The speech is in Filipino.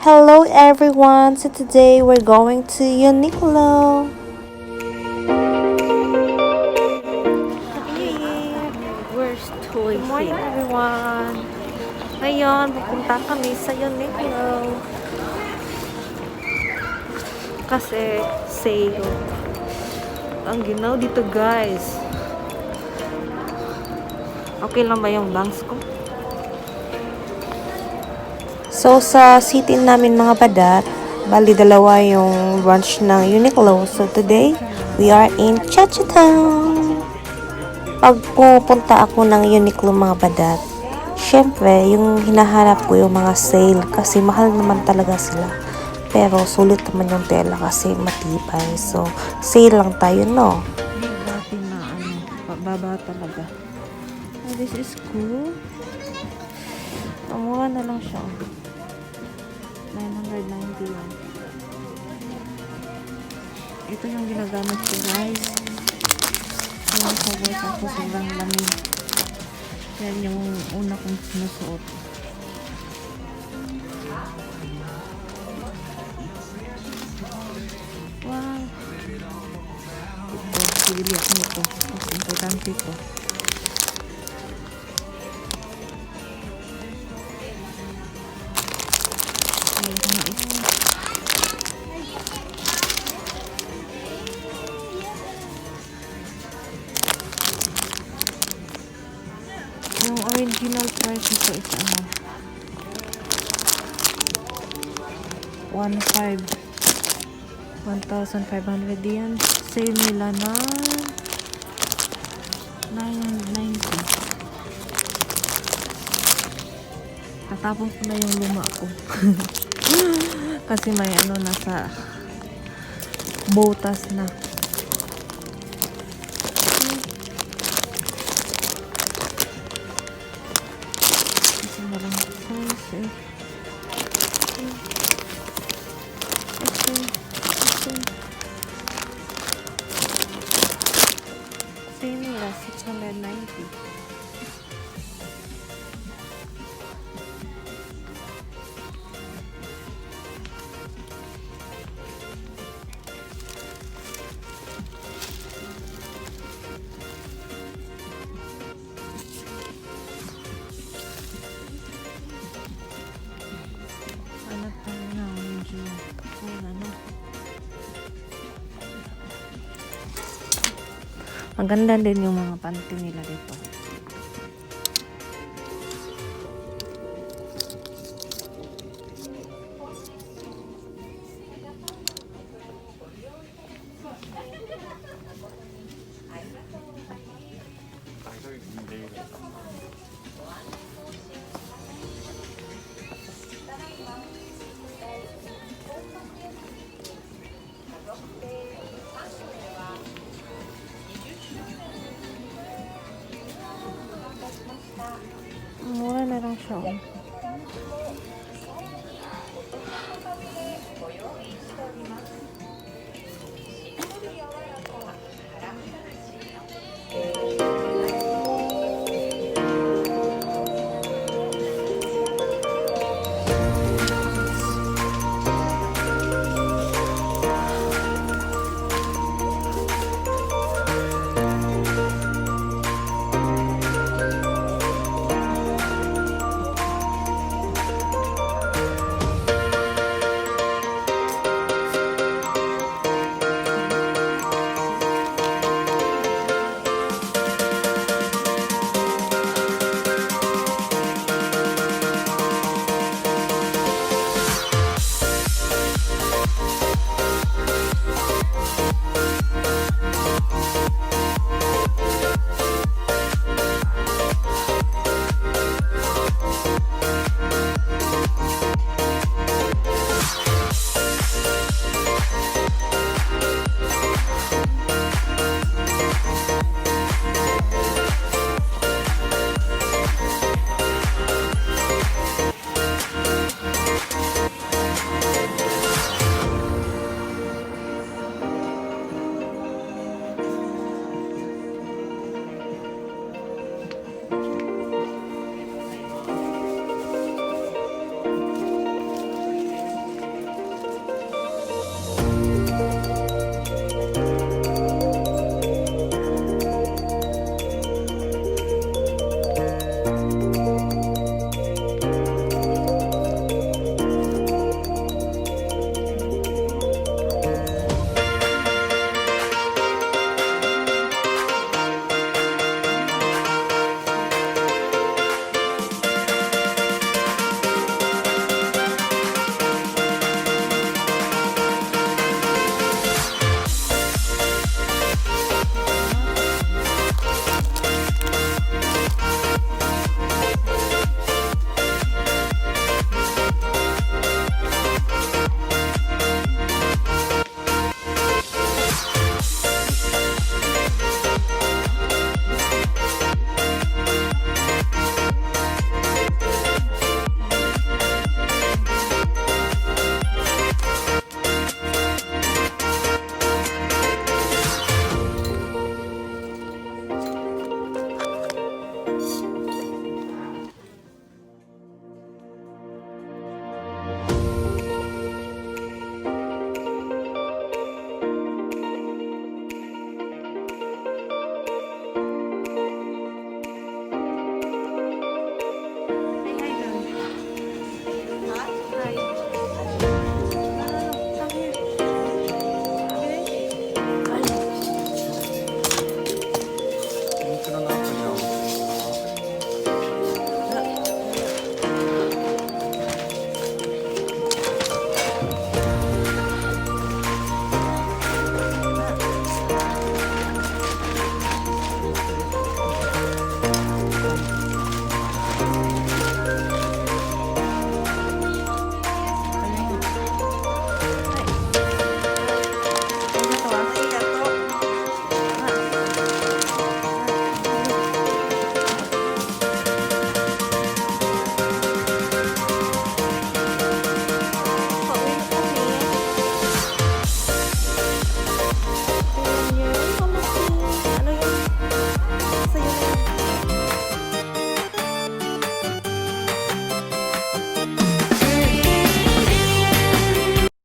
Hello everyone! So today we're going to Uniqlo. Where's toy Good morning everyone! Ngayon, pupunta kami sa Uniqlo. Kasi sale. Ang ginaw dito guys. Okay lang ba yung bangs ko? So, sa city namin mga badat, bali dalawa yung branch ng Uniqlo. So, today, we are in Chinatown. Pag pupunta ako ng Uniqlo mga badat, syempre, yung hinahanap ko yung mga sale kasi mahal naman talaga sila. Pero, sulit naman yung tela kasi matibay. So, sale lang tayo, no? dati na baba talaga. Oh, this is cool. Mura na lang siya. 990 yan. Ito yung ginagamit ko guys. Yung cover ako sobrang lamig. Yan yung una kong sinusuot. Wow. Ito, bibili ako nito. Mas importante ko. Yung original price nito is 1,500 yan. Sale nila na 990. Tatapon ko na yung luma ko. Kasi may nasa botas na. Kasi malang size eh. Sale nila, 690. Maganda din yung mga panty nila dito.